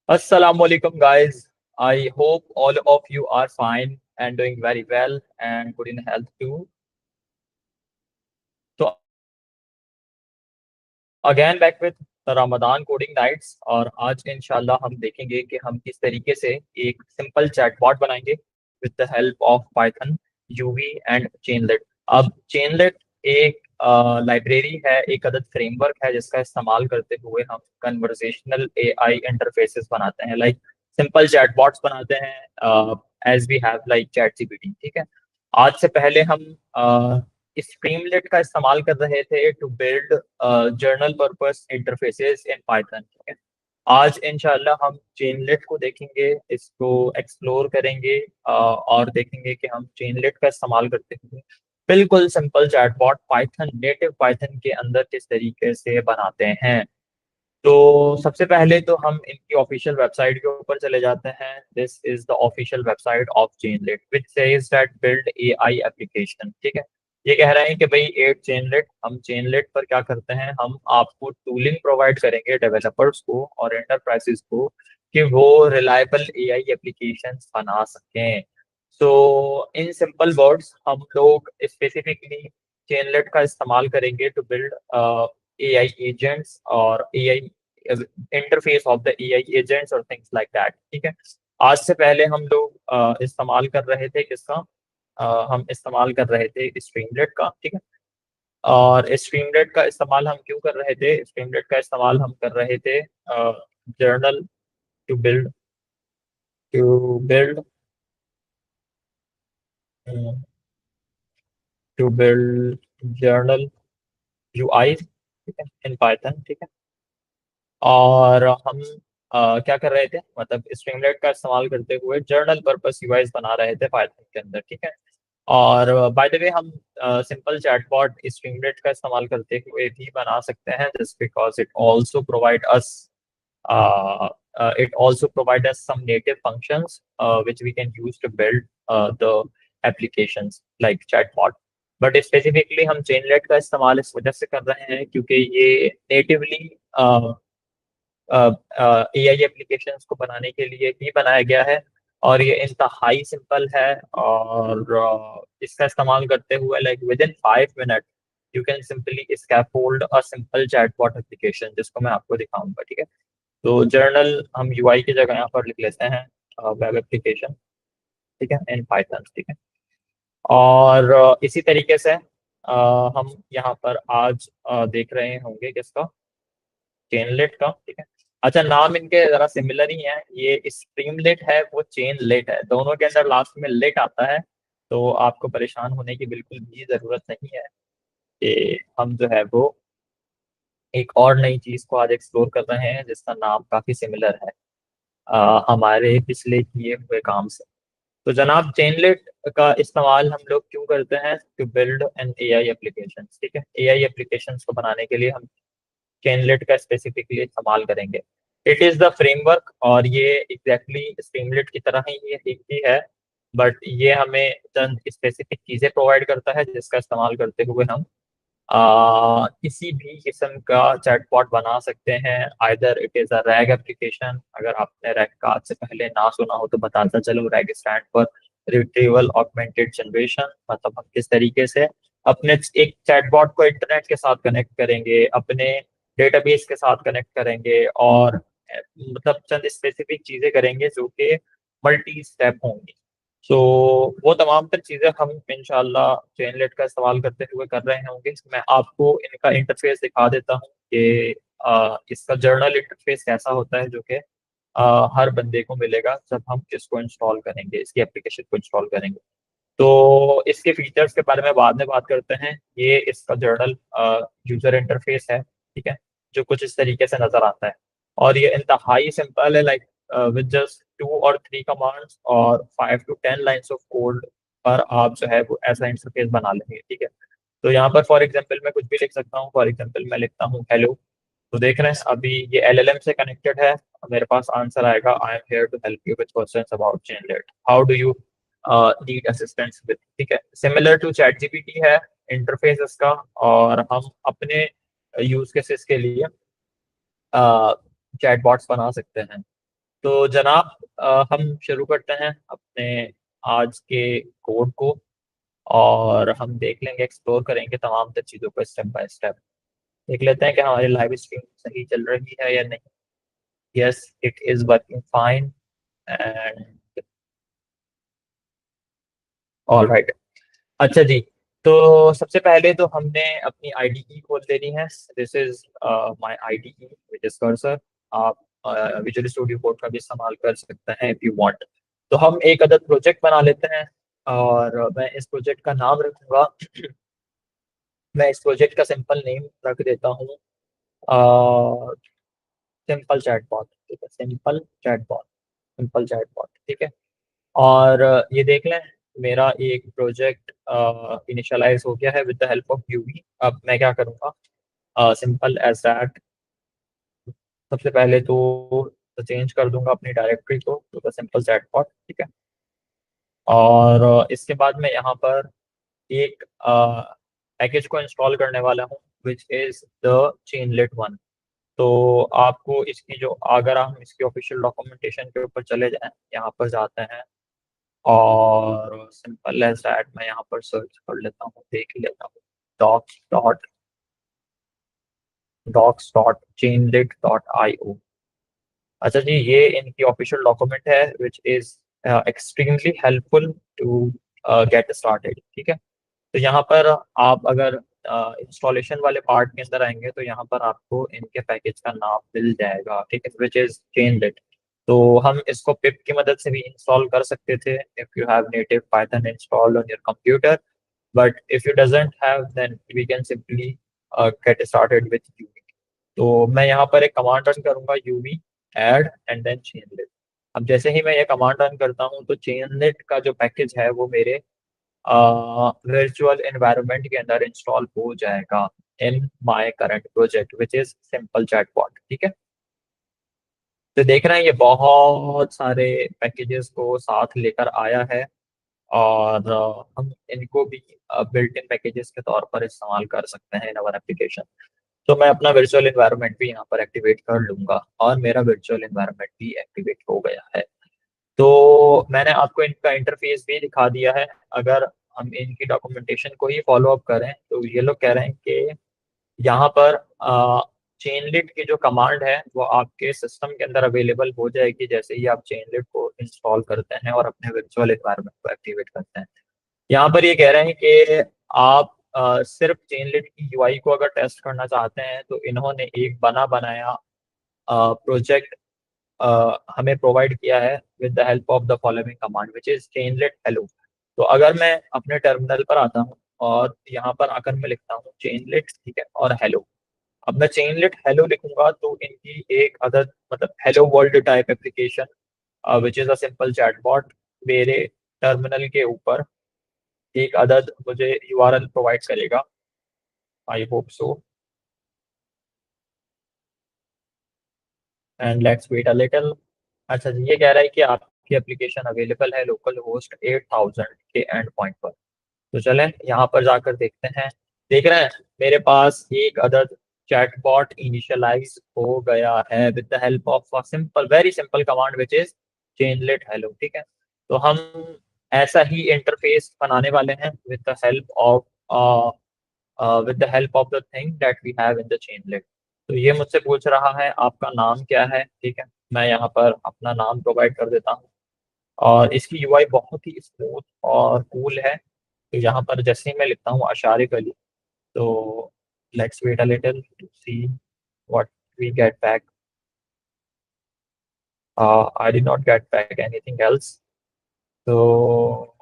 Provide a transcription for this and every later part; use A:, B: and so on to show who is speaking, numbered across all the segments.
A: Assalamu alaikum, guys. I hope all of you are fine and doing very well and good in health too. So again back with the Ramadan coding nights और आज इंशाल्लाह हम देखेंगे कि हम किस तरीके से एक सिंपल चैटबॉट बनाएंगे with the help of Python, UV and Chainlit. अब चेनलेट एक लाइब्रेरी है, एक अदद फ्रेमवर्क है जिसका इस्तेमाल करते हुए हम कन्वर्सेशनल एआई इंटरफेसेस बनाते हैं, लाइक सिंपल चैटबॉट्स बनाते हैं as we have like chat GPT. ठीक है, आज से पहले हम स्ट्रीमलेट का इस्तेमाल कर रहे थे to build general purpose interfaces in Python. ठीक है, आज इंशाल्लाह हम चेनलेट को देखेंगे, इसको एक्सप्लोर करेंगे और देखेंगे कि हम चेनलेट का इस्तेमाल करते हुए बिल्कुल simple chatbot Python, native Python के अंदर किस तरीके से बनाते हैं। तो सबसे पहले तो हम इनकी ऑफिशियल वेबसाइट के ऊपर चले जाते हैं। This is the official website of Chainlit which says that build AI application. ठीक है, ये कह रहे हैं कि भाई एट चेनलेट, हम चेनलेट पर क्या करते हैं, हम आपको टूलिंग प्रोवाइड करेंगे डेवलपर्स को और एंटरप्राइजेस को कि वो रिलायबल एआई एप्लीकेशन बना सकें। सो इन सिंपल वर्ड्स हम लोग स्पेसिफिकली चेनलेट का इस्तेमाल करेंगे टू बिल्ड एआई एजेंट्स और AI interface of the AI agents और थिंग्स लाइक दैट। ठीक है, आज से पहले हम लोग इस्तेमाल कर रहे थे किसका, हम इस्तेमाल कर रहे थे स्ट्रीमलेट का। ठीक है, और स्ट्रीमलेट का इस्तेमाल हम क्यों कर रहे थे, स्ट्रीमलेट का इस्तेमाल हम कर रहे थे general to build to build to build general UI, ठीक है, इन पाइथन। ठीक है, और हम क्या कर रहे थे, मतलब स्ट्रीमलेट का इस्तेमाल करते हुए जर्नल पर्पस यूआईज बना रहे थे पाइथन के अंदर। ठीक है, और बाय द वे हम सिंपल चैटबॉट स्ट्रीमलेट का इस्तेमाल करते हुए भी बना सकते हैं, just because it also provide us some native functions which we can use to build the applications like chatbot। But specifically हम चेनलेट का इस्तेमाल इस वजह से कर रहे हैं क्योंकि ये नेटिवली एआई एप्लीकेशंस को बनाने के लिए ही बनाया गया है और ये इंतहाई सिंपल है। और इसका इस्तेमाल करते हुए like with in 5 minute you can simply scaffold a simple chatbot application, जिसको मैं आपको दिखाऊंगा। ठीक है, तो जर्नल हम यूआई की जगह यहाँ पर लिख लेते हैं वेब एप्लीकेशन। ठीक है, इन पाइथन। ठीक है, और इसी तरीके से हम यहाँ पर आज देख रहे होंगे किसका, चेनलेट का। ठीक है, अच्छा नाम इनके जरा सिमिलर ही है, ये स्ट्रीमलेट है वो चेनलेट है, दोनों के अंदर लास्ट में लेट आता है। तो आपको परेशान होने की बिल्कुल भी जरूरत नहीं है कि हम जो है वो एक और नई चीज को आज एक्सप्लोर कर रहे हैं जिसका नाम काफी सिमिलर है हमारे पिछले किए हुए काम से। तो जनाब चेनलेट का इस्तेमाल हम लोग क्यों करते हैं, to build an AI application. ठीक है, एआई एप्लीकेशन को बनाने के लिए हम चेनलेट का स्पेसिफिकली इस्तेमाल करेंगे। इट इज द फ्रेमवर्क और ये एग्जैक्टली स्ट्रीमलेट की तरह ही ये एक ही है, बट ये हमें चंद स्पेसिफिक चीजें प्रोवाइड करता है जिसका इस्तेमाल करते हुए हम किसी भी किस्म का चैटबॉट बना सकते हैं। Either it is a rag application, अगर आपने रैग का आज से पहले ना सुना हो तो बताता चलो, रैग स्टैंड पर रिट्रीवल ऑगमेंटेड जनरेशन, मतलब हम किस तरीके से अपने एक चैटबॉट को इंटरनेट के साथ कनेक्ट करेंगे, अपने डेटाबेस के साथ कनेक्ट करेंगे और मतलब चंद स्पेसिफिक चीजें करेंगे जो कि मल्टी स्टेप होंगी। सो वो तमाम तर चीजें हम इंशाल्लाह चेनलेट का इस्तेमाल करते हुए कर रहे होंगे। मैं आपको इनका इंटरफेस दिखा देता हूँ कि इसका जर्नल इंटरफेस कैसा होता है, जो कि हर बंदे को मिलेगा जब हम इसको इंस्टॉल करेंगे, इसकी एप्लीकेशन को इंस्टॉल करेंगे। तो इसके फीचर्स के बारे में बाद में बात करते हैं। ये इसका जर्नल यूजर इंटरफेस है। ठीक है, जो कुछ इस तरीके से नजर आता है और ये इंतहाई सिंपल है, लाइक विद जस्ट 2 और 3 कमांड्स और 5 to 10 लाइन्स ऑफ कोड पर आप जो है वो ऐसा इंटरफेस बना लेंगे। ठीक है, तो यहाँ पर फॉर एग्जांपल मैं कुछ भी लिख सकता हूँ, फॉर एग्जांपल मैं लिखता हूँ हेलो। तो देख रहे हैं अभी ये एलएलएम से कनेक्टेड है, मेरे पास आंसर आएगा I am here to help you with questions about Chainlit, how do you need assistance with. ठीक है, सिमिलर टू चैट जीपीटी है इंटरफेस इसका, और हम अपने यूज केसेस के लिए चैटबॉट्स बना सकते हैं। तो जनाब हम शुरू करते हैं अपने आज के कोड को, और हम देख लेंगे, एक्सप्लोर करेंगे तमाम तर चीज़ों को स्टेप बाय स्टेप। देख लेते हैं कि हमारी लाइव स्ट्रीम सही चल रही है या नहीं। Yes, it is working fine and all right. अच्छा जी, तो सबसे पहले तो हमने अपनी आईडीई खोल लेनी है। This is my IDE which is cursor. आप विजुअल स्टूडियो कोड का भी इस्तेमाल कर सकते हैं इफ यू वांट। तो हम एक अदद प्रोजेक्ट बना लेते हैं, और मैं इस प्रोजेक्ट का नाम रखूंगा मैं इस प्रोजेक्ट का सिंपल नेम रख देता हूँ, सिंपल चैटबॉट। ठीक है, सिंपल चैटबॉट, सिंपल चैटबॉट। ठीक है, और ये देख लें, मेरा एक प्रोजेक्ट इनिशियलाइज हो गया है with the help of UV. अब मैं क्या करूँगा, सिंपल एज दैट। सबसे पहले तो चेंज कर दूंगा अपनी डायरेक्टरी को टू द सिंपल चैटबॉट। ठीक है, और इसके बाद मैं यहाँ पर एक पैकेज को इंस्टॉल करने वाला हूँ which is the Chainlit one. तो आपको इसकी जो, अगर हम इसकी ऑफिशियल डॉक्यूमेंटेशन के ऊपर चले जाएं, यहाँ पर जाते हैं, और सिंपल एज दैट मैं यहाँ पर सर्च कर लेता हूँ, देख लेता हूँ। Docs dot docs dot Chainlit dot I O. अच्छा जी, ये इनकी ऑफिशियल डॉक्यूमेंट है which is extremely helpful to get started. ठीक है, तो यहाँ पर आप अगर इंस्टॉलेशन वाले पार्ट के अंदर आएंगे तो यहाँ पर आपको इनके पैकेज का नाम मिल जाएगा। ठीक है, विच इज चेनलिट। तो हम इसको पिप की मदद से भी इंस्टॉल कर सकते थे if you have native Python installed on your computer, but if you doesn't have then we can simply get started with UV. तो मैं यहाँ पर एक कमांड रन करूंगा, UV add and then Chainlit. अब जैसे ही मैं ये कमांड रन करता हूँ तो चेनलिट का जो पैकेज है वो मेरे वर्चुअल एनवायरनमेंट के अंदर इंस्टॉल हो जाएगा in my current project which is simple chatbot. ठीक है, तो देख रहे हैं ये बहुत सारे पैकेजेस को साथ लेकर आया है, और हम इनको भी बिल्ट इन पैकेजेस के तौर पर इस्तेमाल कर सकते हैं इन अवर एप्लीकेशन। तो मैं अपना वर्चुअल एनवायरनमेंट भी यहाँ पर एक्टिवेट कर लूंगा, और मेरा वर्चुअल एनवायरनमेंट भी एक्टिवेट हो गया है। तो मैंने आपको इनका इंटरफेस भी दिखा दिया है। अगर हम इनकी डॉक्यूमेंटेशन को ही फॉलो अप करें तो ये लोग कह रहे हैं कि यहाँ पर चेनलिट की जो कमांड है वो आपके सिस्टम के अंदर अवेलेबल हो जाएगी जैसे ही आप चेनलिट को इंस्टॉल करते हैं और अपने वर्चुअल एनवायरनमेंट को एक्टिवेट करते हैं। यहाँ पर ये कह रहे हैं कि आप सिर्फ चेनलिट की यूआई को अगर टेस्ट करना चाहते हैं तो इन्होंने एक बना बनाया प्रोजेक्ट हमें प्रोवाइड किया है with the help of the following command which is Chainlit hello. तो अगर मैं अपने टर्मिनल पर आता हूँ और यहाँ पर आकर मैं लिखता हूँ चेनलेट, ठीक है, और हेलो। अब मैं चेनलेट हेलो लिखूंगा तो इनकी एक अदद, मतलब hello world type application which is a simple chatbot, मेरे टर्मिनल के ऊपर एक अदद मुझे यूआरएल प्रोवाइड करेगा। I hope so, and let's wait a little. अच्छा जी, ये कह रहा है कि आपकी एप्लीकेशन अवेलेबल है लोकल होस्ट 8000 के एंड पॉइंट पर। तो चलें यहाँ पर जाकर देखते हैं। देख रहे हैं मेरे पास एक अदद चैटबॉट इनिशियलाइज हो गया है with the help of a simple, very simple command which is Chainlit hello. ठीक है, तो हम ऐसा ही इंटरफेस बनाने वाले हैं with the help of the thing that we have in the Chainlit. तो ये मुझसे पूछ रहा है आपका नाम क्या है। ठीक है, मैं यहाँ पर अपना नाम प्रोवाइड कर देता हूँ, और इसकी यूआई बहुत ही स्मूथ और कूल है। तो यहाँ पर जैसे ही मैं लिखता हूँ अशारिक अली, तो let's wait a little to see what we get back. I did not get back anything else. तो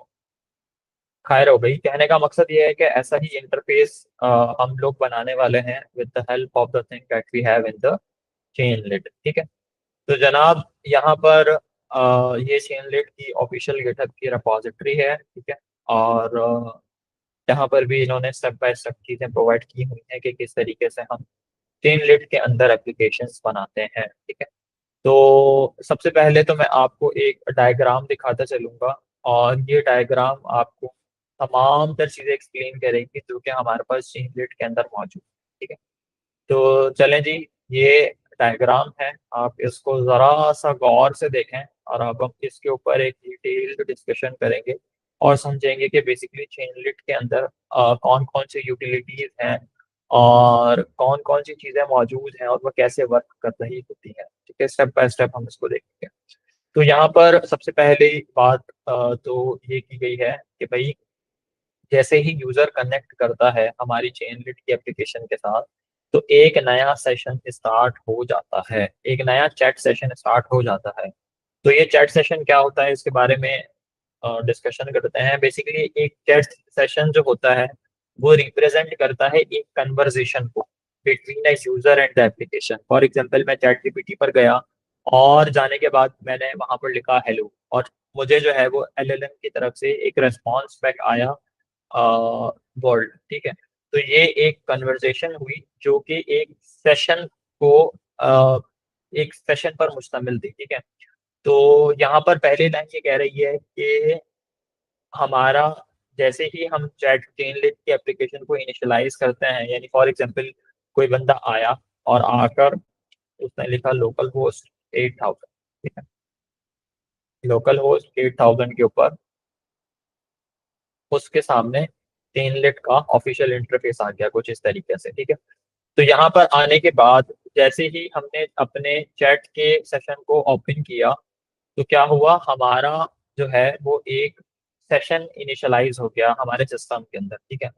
A: खैर हो गई, कहने का मकसद ये है कि ऐसा ही इंटरफेस हम लोग बनाने वाले हैं with the help of the thing that we have in the Chainlit. ठीक है, तो जनाब यहाँ पर ये चेनलेट की ऑफिशियल गिटहब की रिपॉजिटरी है। ठीक है, और यहाँ पर भी इन्होंने स्टेप बाय स्टेप चीजें प्रोवाइड की हुई हैं कि किस तरीके से हम चेनलेट के अंदर एप्लीकेशंस बनाते हैं। ठीक है, तो सबसे पहले तो मैं आपको एक डायग्राम दिखाता चलूंगा, और ये डायग्राम आपको तमाम तर चीजें एक्सप्लेन करेगी जो कि हमारे पास चेनलेट के अंदर मौजूद है। ठीक है, तो चलें जी, ये डायग्राम है, आप इसको जरा सा गौर से देखें और अब हम इसके ऊपर एक डिटेल्ड डिस्कशन करेंगे और समझेंगे कि बेसिकली चेनलिट के अंदर कौन कौन सी यूटिलिटीज हैं और कौन कौन सी चीजें मौजूद हैं और वो कैसे वर्क कर रही होती हैं। ठीक है, स्टेप बाय स्टेप हम इसको देखेंगे। तो यहाँ पर सबसे पहले बात तो ये की गई है कि भाई जैसे ही यूजर कनेक्ट करता है हमारी चेनलिट की एप्लीकेशन के साथ, तो एक नया सेशन स्टार्ट हो जाता है, एक नया चैट सेशन स्टार्ट हो जाता है। तो ये चैट सेशन क्या होता है इसके बारे में डिस्कशन करते हैं। बेसिकली एक चैट सेशन जो होता है वो रिप्रेजेंट करता है एक कन्वर्सेशन को between a user and the application. For example मैं चैट जीपीटी पर गया और जाने के बाद मैंने वहां पर लिखा हेलो, और मुझे जो है वो एलएलएम की तरफ से एक रेस्पॉन्स बैक आया वर्ल्ड। ठीक है, तो ये एक कन्वर्सेशन हुई जो कि को अ, एक सेशन पर मुश्तमिल थी। ठीक है, तो यहाँ पर पहली लाइन ये कह रही है कि हमारा जैसे ही हम चैट चेनलिट की एप्लीकेशन को इनिशियलाइज करते हैं, यानी फॉर एग्जांपल कोई बंदा आया और आकर उसने लिखा लोकल होस्ट 8000। ठीक है, लोकल होस्ट 8000 के ऊपर उसके सामने चेनलिट का ऑफिशियल इंटरफेस आ गया कुछ इस तरीके से। ठीक है, तो यहाँ पर आने के बाद जैसे ही हमने अपने चैट के सेशन को ओपन किया तो क्या हुआ, हमारा जो है वो एक सेशन इनिशियलाइज हो गया हमारे सिस्टम के अंदर। ठीक है,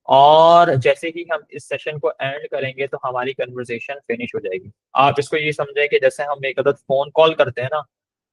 A: और जैसे ही हम इस सेशन को एंड करेंगे तो हमारी कन्वर्सेशन फिनिश हो जाएगी। आप इसको ये समझें कि जैसे हम एक अदद फोन कॉल करते हैं ना,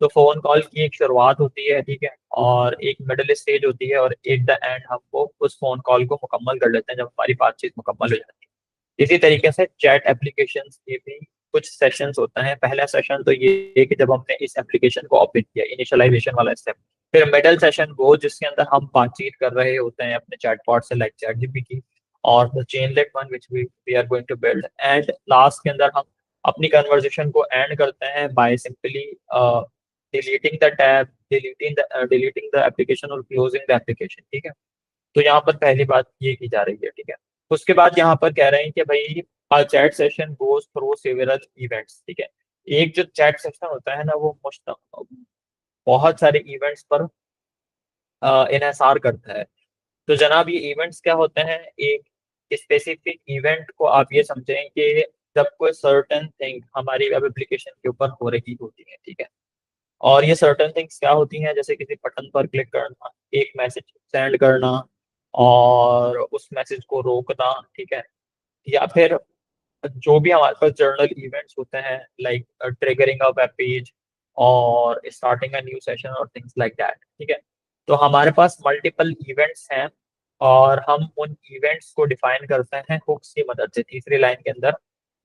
A: तो फोन कॉल की एक शुरुआत होती है, ठीक है, और एक मिडिल स्टेज होती है, और एट द एंड हम वो उस फोन कॉल को मुकम्मल कर लेते हैं जब हमारी बातचीत मुकम्मल हो जाती है। इसी तरीके से चैट एप्लीकेशंस के भी कुछ सेशंस होते हैं। पहला सेशन तो ये है कि जब हमने इस एप्लीकेशन को ओपन किया, इनिशियलाइजेशन वाला स्टेप। फिर मिडल सेशन वो जिसके अंदर हम बातचीत कर रहे होते हैं अपने चैटबॉट से, लाइक चैट जीपीटी, और the Chainlit one which we are going to build, and last के अंदर हम अपनी कन्वर्सेशन को एंड करते हैं by simply deleting the tab, deleting the application और क्लोजिंग द एप्लीकेशन। ठीक है, तो यहाँ पर पहली बात ये की जा रही है। ठीक है, उसके बाद यहाँ पर कह रहे हैं कि भाई chat session goes through several events. ठीक है, एक जो चैट सेशन होता है ना वो बहुत सारे इवेंट्स पर इन्हिसार करता है। तो जनाब ये इवेंट्स क्या होते हैं, एक स्पेसिफिक इवेंट को आप ये समझें कि जब कोई सर्टेन थिंग हमारी वेब एप्लीकेशन के ऊपर हो रही होती है। ठीक है, और ये सर्टेन थिंग्स क्या होती हैं, जैसे किसी बटन पर क्लिक करना, एक मैसेज सेंड करना और उस मैसेज को रोकना। ठीक है, या फिर जो भी हमारे पास जर्नल इवेंट्स होते हैं, like triggering a web page और स्टार्टिंग अ न्यू सेशन और थिंग्स लाइक दैट। ठीक है, तो हमारे पास मल्टीपल इवेंट्स हैं और हम उन इवेंट्स को डिफाइन करते हैं हुक्स की मदद से। तीसरी लाइन के अंदर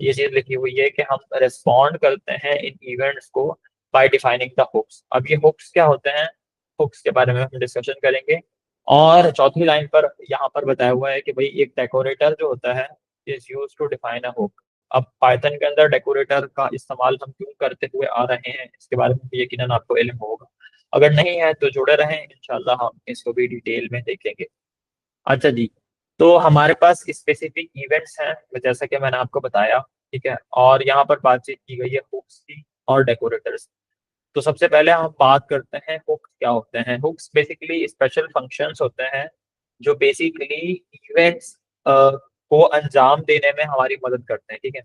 A: ये चीज लिखी हुई है कि हम रिस्पॉन्ड करते हैं इन इवेंट्स को बाय डिफाइनिंग द हुक्स। अब ये हुक्स क्या होते हैं, हुक्स के बारे में हम डिस्कशन करेंगे। और चौथी लाइन पर यहाँ पर बताया हुआ है कि भाई एक डेकोरेटर जो होता है is use to define a hook. अब पाइथन के अंदर डेकोरेटर का इस्तेमाल हम क्यों करते हुए आ रहे हैं इसके बारे में भी यकीनन आपको इल्म होगा, अगर नहीं है तो जुड़े रहें, इंशाल्लाह हम इसको भी डिटेल में देखेंगे। अच्छा जी, तो हमारे पास स्पेसिफिक इवेंट्स हैं जैसा कि मैंने आपको बताया। ठीक है, और यहाँ पर बातचीत की गई है हुक्स की और डेकोरेटर्स। तो सबसे पहले हम बात करते हैं हुक्स क्या होते हैं। हुक्स बेसिकली स्पेशल फंक्शंस होते हैं जो बेसिकली इवेंट्स को अंजाम देने में हमारी मदद करते हैं। ठीक है,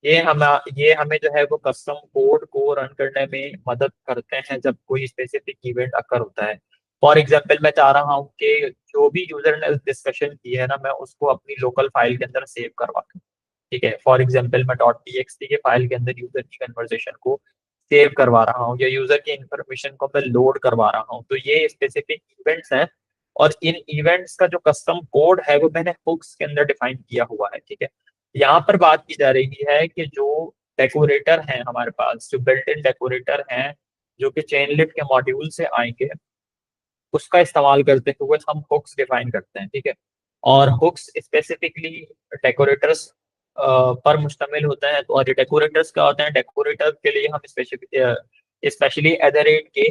A: ये हम ये हमें जो है वो कस्टम कोड को रन करने में मदद करते हैं जब कोई स्पेसिफिक इवेंट अकर होता है। फॉर एग्जांपल मैं चाह रहा हूँ कि जो भी यूजर ने डिस्कशन की है ना, मैं उसको अपनी लोकल फाइल के अंदर सेव करवा दूँ। ठीक है, फॉर एग्जांपल मैं .txt के फाइल के अंदर यूजर की कन्वर्सेशन को सेव करवा रहा हूँ या यूजर की इंफॉर्मेशन को मैं लोड करवा रहा हूँ, तो ये स्पेसिफिक इवेंट्स हैं। और इन इवेंट्स का जो कस्टम कोड है वो मैंने हुक्स के अंदर डिफाइन किया हुआ है। ठीक है, यहाँ पर बात की जा रही है कि जो डेकोरेटर हैं हमारे पास, जो बिल्ट इन डेकोरेटर हैं जो कि चेनलिट के मॉड्यूल से आएंगे, उसका इस्तेमाल करते हुए हम हुक्स डिफाइन करते हैं। ठीक है, और हुक्स स्पेसिफिकली डेकोरेटर्स पर मुश्तमिल होता है। तो और ये डेकोरेटर्स क्या होते हैं, डेकोरेटर के लिए हम स्पेशली एट के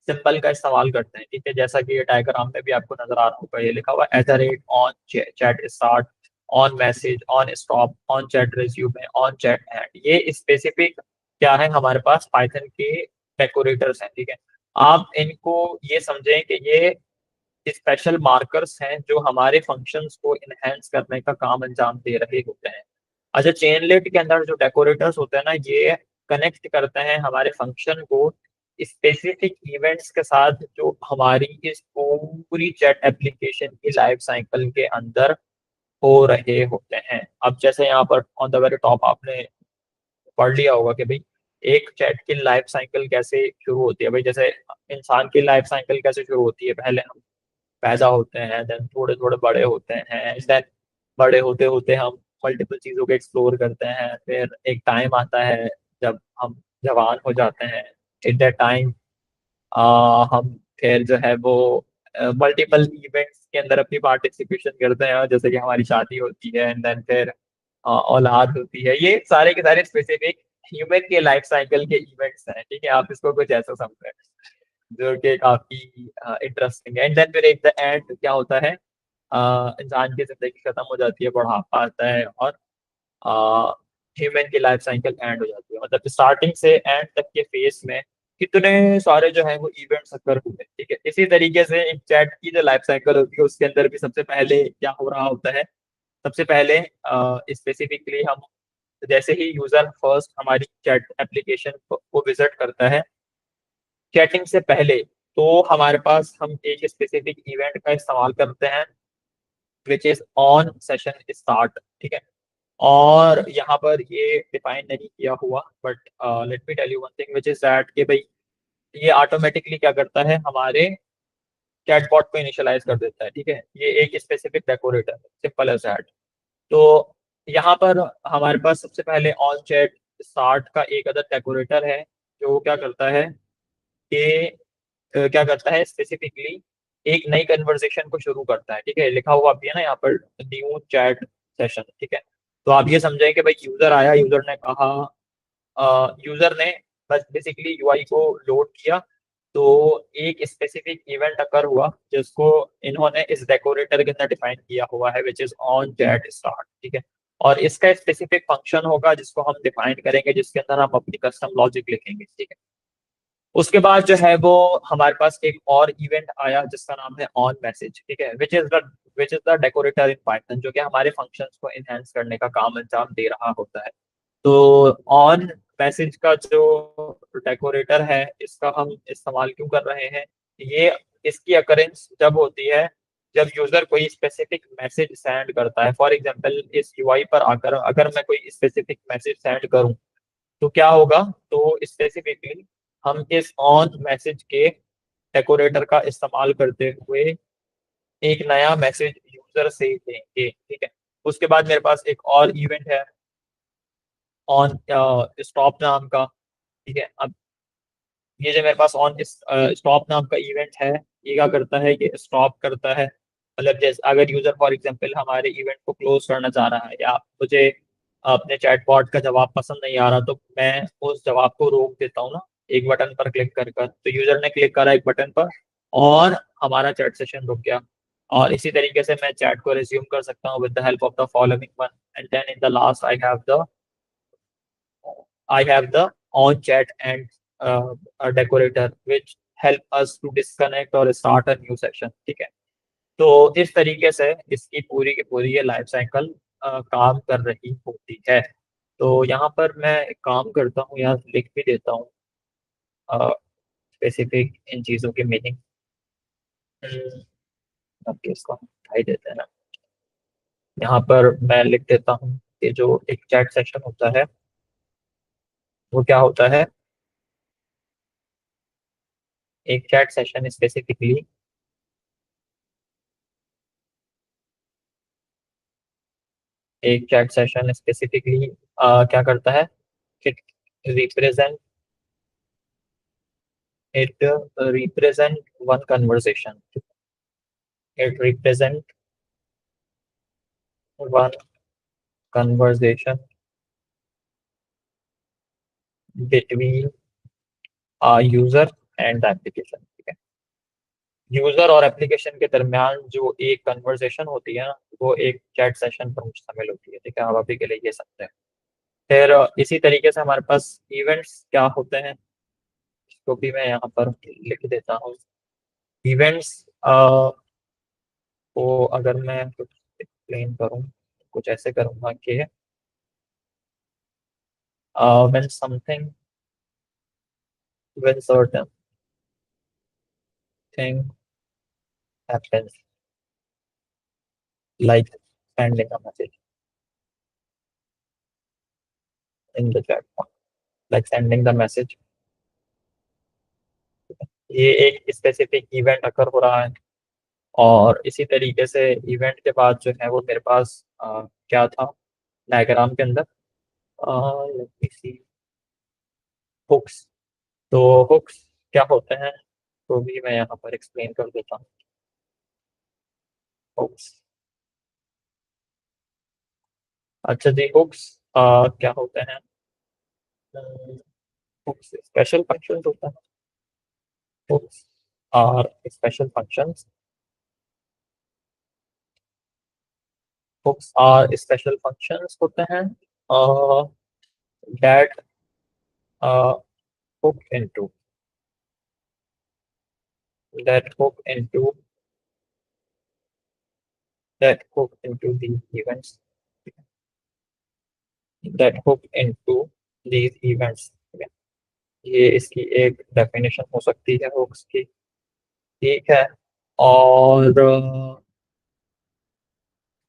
A: सिंबल का इस्तेमाल करते हैं। ठीक है, जैसा कि ये डायग्राम में भी आपको नजर आ रहा होगा, ये लिखा हुआ at on chat start on message, on stop, on chat resume, on chat end, ये स्पेसिफिक क्या है हमारे पास पाइथन के डेकोरेटर्स हैं। ठीक है, आप इनको ये समझें कि ये स्पेशल मार्कर्स हैं जो हमारे फंक्शंस को इनहेंस करने का काम अंजाम दे रहे होते हैं। अच्छा, चेनलेट के अंदर जो डेकोरेटर्स होते हैं ना, ये कनेक्ट करते हैं हमारे फंक्शन को स्पेसिफिक इवेंट्स के साथ जो हमारी इस पूरी चैट एप्लीकेशन की लाइफ साइकिल के अंदर हो रहे होते हैं। अब जैसे यहाँ पर ऑन द वेरी टॉप आपने पढ़ लिया होगा कि भाई एक चैट की लाइफ साइकिल कैसे शुरू होती है। भाई जैसे इंसान की लाइफ साइकिल कैसे शुरू होती है, पहले हम पैदा होते हैं, देन थोड़े थोड़े बड़े होते हैं, देन बड़े होते होते हम मल्टीपल चीजों को एक्सप्लोर करते हैं, फिर एक टाइम आता है जब हम जवान हो जाते हैं। एट दैट टाइम हम फिर जो है वो मल्टीपल इवेंट्स के अंदर अपनी पार्टिसिपेशन करते हैं, जैसे कि हमारी शादी होती है, एंड देन फिर औलाद होती है। ये सारे के सारे स्पेसिफिक ह्यूमन के लाइफ साइकिल के इवेंट्स हैं। ठीक है, आप इसको कुछ ऐसा समझें जो कि काफी इंटरेस्टिंग है। एंड देन फिर एक द एंड क्या होता है, इंसान की जिंदगी खत्म हो जाती है, बुढ़ापा आता है, और ह्यूमन की लाइफ साइकिल एंड हो जाती है। मतलब स्टार्टिंग से एंड तक के फेस में कितने सारे जो है वो इवेंट्स अकर हुए। ठीक है, इसी तरीके से एक चैट की जो लाइफ साइकिल होती है उसके अंदर भी सबसे पहले क्या हो रहा होता है, सबसे पहले स्पेसिफिकली हम जैसे ही यूजर फर्स्ट हमारी चैट एप्लीकेशन को विजिट करता है, चैटिंग से पहले तो हमारे पास हम एक स्पेसिफिक इवेंट का इस्तेमाल करते हैं which is on session start. ठीक है, और यहाँ पर ये डिफाइन नहीं किया हुआ, but let me tell you one thing which is that कि भाई ये ऑटोमेटिकली क्या करता है, हमारे चैटबॉट को इनिशियलाइज कर देता है। ठीक है, ये एक स्पेसिफिक डेकोरेटर है, सिंपल एज दैट। तो यहाँ पर हमारे पास सबसे पहले ऑन चैट स्टार्ट का एक अदर डेकोरेटर है जो क्या करता है कि क्या करता है स्पेसिफिकली एक नई कन्वर्सेशन को शुरू करता है। ठीक है, लिखा हुआ भी है ना यहाँ पर, न्यू चैट सेशन। ठीक है, तो आप ये समझें कि भाई यूजर आया, यूजर ने कहा, यूजर ने बस बेसिकली यूआई को लोड किया, तो एक स्पेसिफिक इवेंट अकर हुआ जिसको इन्होंने इस डेकोरेटर के अंदर डिफाइन किया हुआ है which is on chat start. ठीक है, और इसका स्पेसिफिक फंक्शन होगा जिसको हम डिफाइन करेंगे, जिसके अंदर हम अपनी कस्टम लॉजिक लिखेंगे। ठीक है, उसके बाद जो है वो हमारे पास एक और इवेंट आया जिसका नाम है ऑन मैसेज। ठीक है, which is the decorator in Python, जो कि हमारे फंक्शंस को इनहेंस करने का काम अंजाम दे रहा होता है। तो ऑन मैसेज का जो डेकोरेटर है इसका हम इस्तेमाल क्यों कर रहे हैं, ये इसकी अकरेंस जब होती है जब यूजर कोई स्पेसिफिक मैसेज सेंड करता है। फॉर एग्जांपल इस यूआई पर आकर अगर मैं कोई स्पेसिफिक मैसेज सेंड करूं तो क्या होगा, तो स्पेसिफिकली हम इस ऑन मैसेज के डेकोरेटर का इस्तेमाल करते हुए एक नया मैसेज यूजर से देंगे। ठीक है, उसके बाद मेरे पास एक और इवेंट है ऑन स्टॉप नाम का। ठीक है, अब ये जो मेरे पास ऑन स्टॉप नाम का इवेंट है, ये क्या करता है कि स्टॉप करता है। मतलब जैसे अगर यूजर फॉर एग्जांपल हमारे इवेंट को क्लोज करना चाह रहा है, या मुझे अपने चैटबॉट का जवाब पसंद नहीं आ रहा, तो मैं उस जवाब को रोक देता हूँ ना एक बटन पर क्लिक कर। तो यूजर ने क्लिक करा एक बटन पर और हमारा चैट सेशन रुक गया। और इसी तरीके से मैं चैट को रिज्यूम कर सकता हूँ with the help of the following one, and then in the last I have the on chat and a decorator which help us to disconnect or start a new session। ठीक है, तो इस तरीके से इसकी पूरी की पूरी ये लाइफ साइकिल काम कर रही होती है। तो यहाँ पर मैं एक काम करता हूँ, यहाँ लिख भी देता हूँ स्पेसिफिक इन चीज़ों के मीनिंग। अब इसको हम दिखाई देते हैं ना, यहाँ पर मैं लिख देता हूँ कि जो एक चैट सेशन होता है वो क्या होता है। एक चैट सेशन स्पेसिफिकली एक चैट सेशन स्पेसिफिकली क्या करता है, it represent it represent one conversation, it represent one conversation between user and the application. ठीक है, यूजर और एप्लीकेशन के दरमियान जो एक कन्वर्सेशन होती है ना, वो एक चैट सेशन पर शामिल होती है। ठीक है, आप अभी के लिए ये सकते हैं। फिर इसी तरीके से हमारे पास इवेंट्स क्या होते हैं, इसको भी मैं यहाँ पर लिख देता हूँ। इवेंट्स को अगर मैं कुछ एक्सप्लेन करूँ, कुछ ऐसे करूँगा कि when something, when certain thing happens, like sending a message in the chat, like sending the message, ये एक स्पेसिफिक इवेंट अकर हो रहा है। और इसी तरीके से इवेंट के बाद जो है वो मेरे पास क्या था डायग्राम के अंदर, हुक्स। तो हुक्स क्या होते हैं, तो भी मैं यहाँ पर एक्सप्लेन कर देता हूँ। हुक्स, अच्छा जी, हुक्स क्या होते हैं, हुक्स स्पेशल फंक्शंस होता है। Hooks are special functions, hooks are special functions होते हैं that hook into that hook into that hook into these events, that hook into these events। ये इसकी एक डेफिनेशन हो सकती है हुक्स की। ठीक है, और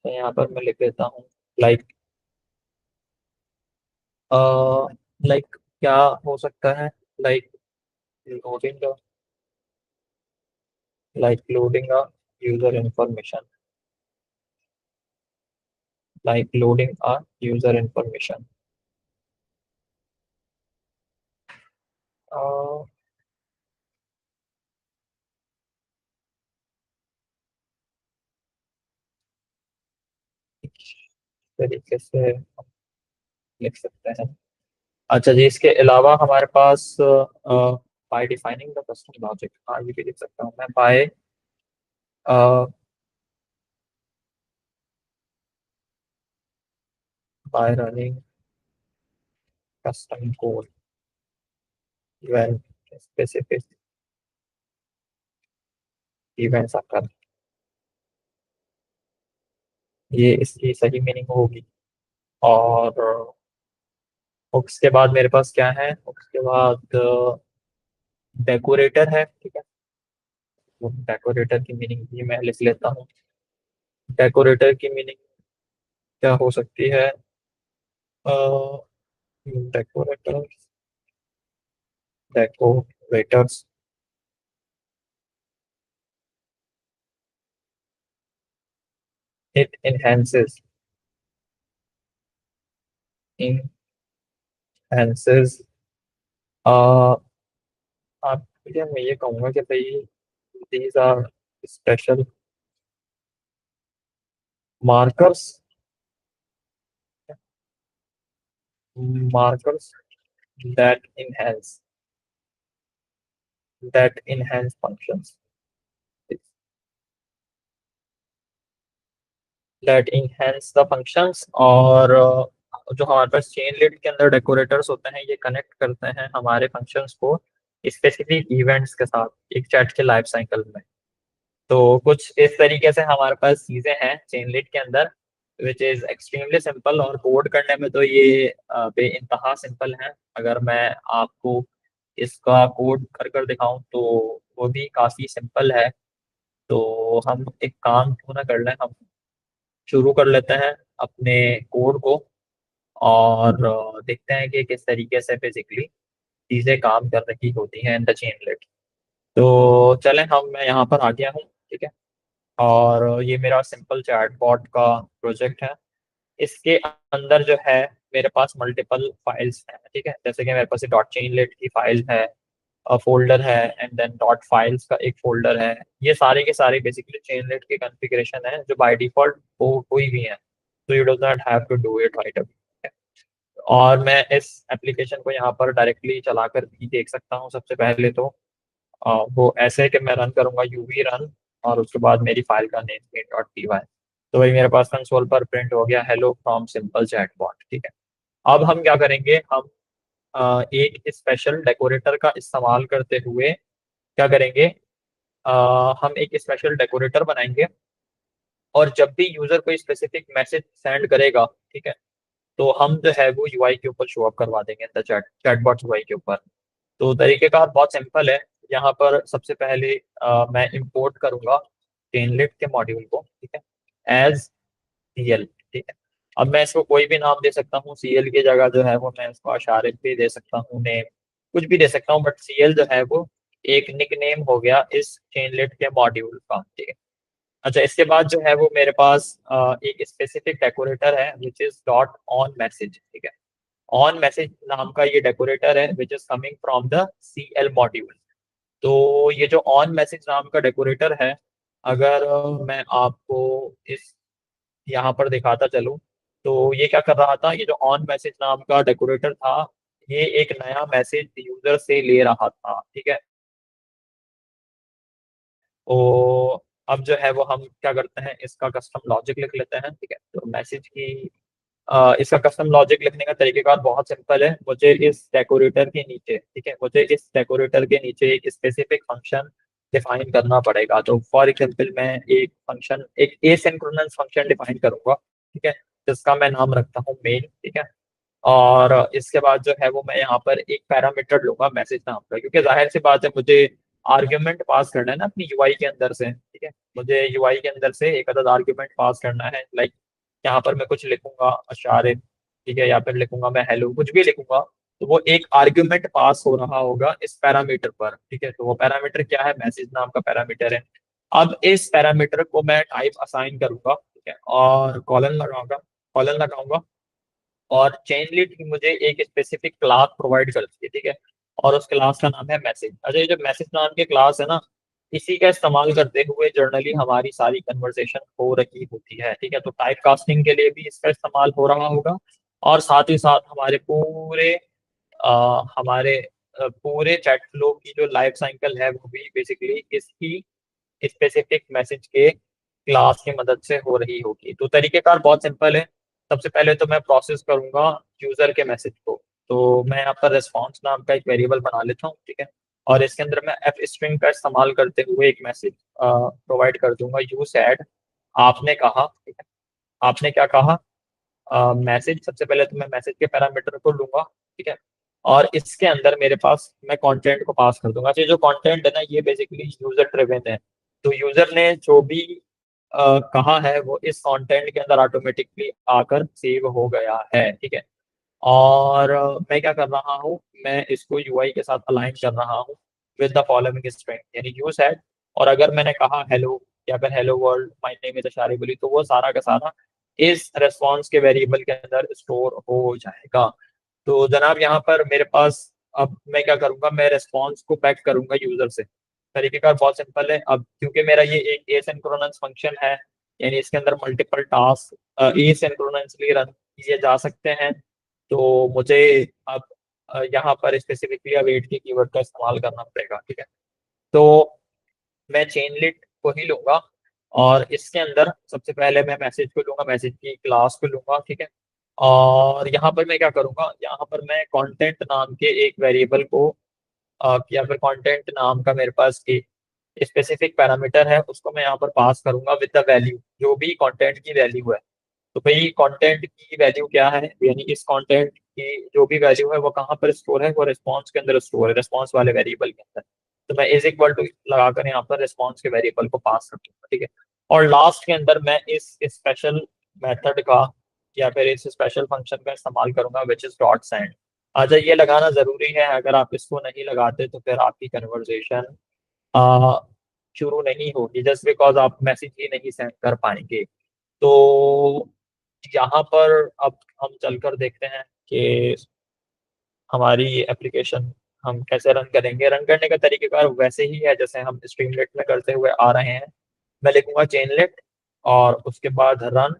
A: यहाँ पर मैं लिख देता हूँ लाइक, लाइक क्या हो सकता है, like loading, like loading a user information, like loading a user information. तरीके से हम लिख सकते हैं। अच्छा जी, इसके अलावा हमारे पास by defining the custom logic, हाँ ये भी लिख सकता हूँ मैं, by running custom code when specific events occur। ये इसकी सही मीनिंग होगी। और उसके बाद मेरे पास क्या है, उसके बाद डेकोरेटर है। ठीक है, वो डेकोरेटर की मीनिंग भी मैं लिख लेता हूँ। डेकोरेटर की मीनिंग क्या हो सकती है, डेकोरेटर, डेकोरेटर्स, it enhances आप, या मैं ये कहूँगा कि भाई these are special markers, markers that enhance functions, that enhance the functions। और जो हमारे पास चेन लीड के अंदर डेकोरेटर्स होते हैं, ये कनेक्ट करते हैं हमारे फंक्शंस को स्पेसिफिक इवेंट्स के साथ एक चैट के लाइफ साइकिल में। तो कुछ इस तरीके से हमारे पास चीजें हैं चेनलिट के अंदर, विच इज एक्सट्रीमली सिंपल। और कोड करने में तो ये बेइंतहा सिंपल है। अगर मैं आपको इसका कोड कर दिखाऊं तो वो भी काफी सिंपल है। तो हम एक काम क्यों ना कर लें, हम शुरू कर लेते हैं अपने कोड को, और देखते हैं कि किस तरीके से बेसिकली चीजें काम कर रही होती हैं इन द चेनलेट। तो चलें, मैं यहाँ पर आ गया हूँ। ठीक है, और ये मेरा सिंपल चैट बॉट का प्रोजेक्ट है। इसके अंदर जो है मेरे पास मल्टीपल फाइल्स हैं। ठीक है, जैसे कि मेरे पास डॉट चेनलेट की फाइल है, फोल्डर है, एंड देन डॉट फाइल्स का एक फोल्डर है। ये सारे के सारे बेसिकली चेनलेट के कॉन्फ़िगरेशन है जो बाय डिफॉल्ट हो कोई भी है, तो you do not have to do it right away. और मैं इस एप्लीकेशन को यहाँ पर डायरेक्टली चलाकर भी देख सकता हूँ सबसे पहले तो। वो ऐसे कि मैं रन करूंगा यूवी रन, और उसके बाद मेरी फाइल का नेम main.py। तो वही मेरे पास कंसोल पर प्रिंट हो गया, हेलो फ्रॉम सिंपल चैटबॉट। ठीक है, अब हम क्या करेंगे, हम एक स्पेशल डेकोरेटर का इस्तेमाल करते हुए क्या करेंगे, हम एक स्पेशल डेकोरेटर बनाएंगे, और जब भी यूजर कोई स्पेसिफिक मैसेज सेंड करेगा, ठीक है, तो हम जो है वो यूआई के ऊपर शो अप करवा देंगे, चैटबॉट यूआई के ऊपर। तो तरीकेकार बहुत सिंपल है। यहाँ पर सबसे पहले मैं इंपोर्ट करूंगा चेनलिट के मॉड्यूल को, ठीक है, एज सीएल। ठीक है, अब मैं इसको कोई भी नाम दे सकता हूँ, सीएल की जगह जो है वो मैं इसको अशारिफ भी दे सकता हूँ, नेम कुछ भी दे सकता हूँ, बट सीएल जो है वो एक निक नेम हो गया इस चेनलिट के मॉड्यूल का। ठीक है, अच्छा, इसके बाद जो है वो मेरे पास एक स्पेसिफिक डेकोरेटर है which is dot on message. ठीक है, ऑन मैसेज नाम का ये डेकोरेटर है which is coming from the CL module. तो ये जो ऑन मैसेज नाम का डेकोरेटर है, अगर मैं आपको इस यहाँ पर दिखाता चलूं, तो ये क्या कर रहा था, ये जो ऑन मैसेज नाम का डेकोरेटर था, ये एक नया मैसेज यूजर से ले रहा था। ठीक है, तो अब जो है वो हम क्या करते हैं, इसका कस्टम लॉजिक लिख लेते हैं। ठीक है, तो मैसेज की इसका कस्टम लॉजिक लिखने का तरीकेकार बहुत सिंपल है। मुझे इस डेकोरेटर के नीचे, ठीक है, मुझे इस डेकोरेटर के नीचे एक स्पेसिफिक फंक्शन डिफाइन करना पड़ेगा। तो फॉर एग्जांपल मैं एक फंक्शन, एक एसिंक्रोनस फंक्शन डिफाइन करूंगा, ठीक है, जिसका मैं नाम रखता हूँ मेन। ठीक है, और इसके बाद जो है वो मैं यहाँ पर एक पैरामीटर लूंगा मैसेज नाम का, क्योंकि जाहिर सी बात है मुझे आर्ग्यूमेंट पास करना है ना अपनी यूआई के अंदर से। ठीक है, मुझे यूआई के अंदर से एक अदद आर्ग्यूमेंट पास करना है, लाइक यहाँ पर मैं कुछ लिखूंगा अशारे, ठीक है, या फिर लिखूंगा मैं हेलो, कुछ भी लिखूंगा, तो वो एक आर्ग्यूमेंट पास हो रहा होगा इस पैरामीटर पर। ठीक है, तो वो पैरामीटर क्या है, मैसेज नाम का पैरामीटर है। अब इस पैरामीटर को मैं टाइप असाइन करूंगा, ठीक है, और कॉलन लगाऊंगा, और चेन लीड की मुझे एक स्पेसिफिक क्लास प्रोवाइड करती है। ठीक है, और उस क्लास का नाम है मैसेज। अच्छा, ये जो मैसेज नाम की क्लास है ना, इसी का इस्तेमाल करते हुए जर्नली हमारी सारी कन्वर्सेशन हो रही होती है। ठीक है, तो टाइप कास्टिंग के लिए भी इसका इस्तेमाल हो रहा होगा, और साथ ही साथ हमारे पूरे चैट फ्लो की जो लाइफ साइकिल है वो भी बेसिकली इसकी स्पेसिफिक मैसेज के क्लास की मदद से हो रही होगी। तो तरीकेकार बहुत सिंपल है। सबसे पहले तो मैं प्रोसेस करूंगा यूजर के मैसेज को। तो मैं यहाँ पर रेस्पॉन्स नाम का एक वेरिएबल बना लेता हूँ, ठीक है, और इसके अंदर मैं एफ स्ट्रिंग का इस्तेमाल करते हुए एक मैसेज प्रोवाइड कर दूंगा, यू सैड, आपने कहा। ठीक है, आपने क्या कहा, मैसेज। सबसे पहले तो मैं मैसेज के पैरामीटर को लूंगा, ठीक है, और इसके अंदर मेरे पास मैं कंटेंट को पास कर दूंगा। तो ये जो कंटेंट है ना, ये बेसिकली यूजर ड्रिवन है। तो यूजर ने जो भी कहा है वो इस कंटेंट के अंदर ऑटोमेटिकली आकर सेव हो गया है। ठीक है, और मैं क्या कर रहा हूँ, मैं इसको यूआई के साथ अलाइन कर रहा हूँ विद द फॉलोइंग स्ट्रिंग, यानी यू सेड, और अगर मैंने कहा हेलो या फिर hello world my name is अशारी बुली, तो वो सारा का सारा इस रेस्पॉन्स के वेरिएबल के अंदर स्टोर हो जाएगा। तो जनाब यहाँ पर मेरे पास, अब मैं क्या करूंगा, मैं रेस्पॉन्स को बैक करूंगा यूजर से। तरीकेकार बहुत सिंपल है। अब क्योंकि मेरा ये एक एसिंक्रोनस फंक्शन है, यानी इसके अंदर मल्टीपल टास्क एसिंक्रोनसली रन किए जा सकते हैं, तो मुझे अब यहाँ पर स्पेसिफिकली अवेट की कीवर्ड का इस्तेमाल करना पड़ेगा। ठीक है, तो मैं चेनलिट को ही लूंगा, और इसके अंदर सबसे पहले मैं मैसेज को लूंगा, मैसेज की क्लास को लूंगा। ठीक है, और यहाँ पर मैं क्या करूंगा, यहाँ पर मैं कंटेंट नाम के एक वेरिएबल को या फिर कंटेंट नाम का मेरे पास एक स्पेसिफिक पैरामीटर है, उसको मैं यहाँ पर पास करूंगा विद द वैल्यू, जो भी कंटेंट की वैल्यू है। तो भाई कंटेंट की वैल्यू क्या है, यानी इस कंटेंट की जो भी वैल्यू है वो कहाँ पर स्टोर है, वो रिस्पॉन्स के अंदर स्टोर है, रिस्पॉन्स वाले वेरिएबल के अंदर। तो मैं इज इक्वल टू लगाकर यहाँ पर रिस्पॉन्स के वेरिएबल को पास कर दूंगा। ठीक है, और लास्ट के अंदर मैं इस स्पेशल मेथड का या फिर इस स्पेशल फंक्शन का इस्तेमाल करूंगा विच इज डॉट सेंड। अच्छा, ये लगाना जरूरी है, अगर आप इसको नहीं लगाते तो फिर आपकी कन्वर्जेशन शुरू नहीं होगी, जस्ट बिकॉज आप मैसेज ही नहीं सेंड कर पाएंगे। तो यहाँ पर अब हम चलकर देखते हैं कि हमारी एप्लीकेशन हम कैसे रन करेंगे। रन करने का तरीकेकार वैसे ही है जैसे हम स्ट्रीमलेट में करते हुए आ रहे हैं। मैं लिखूंगा चेनलेट, और उसके बाद रन,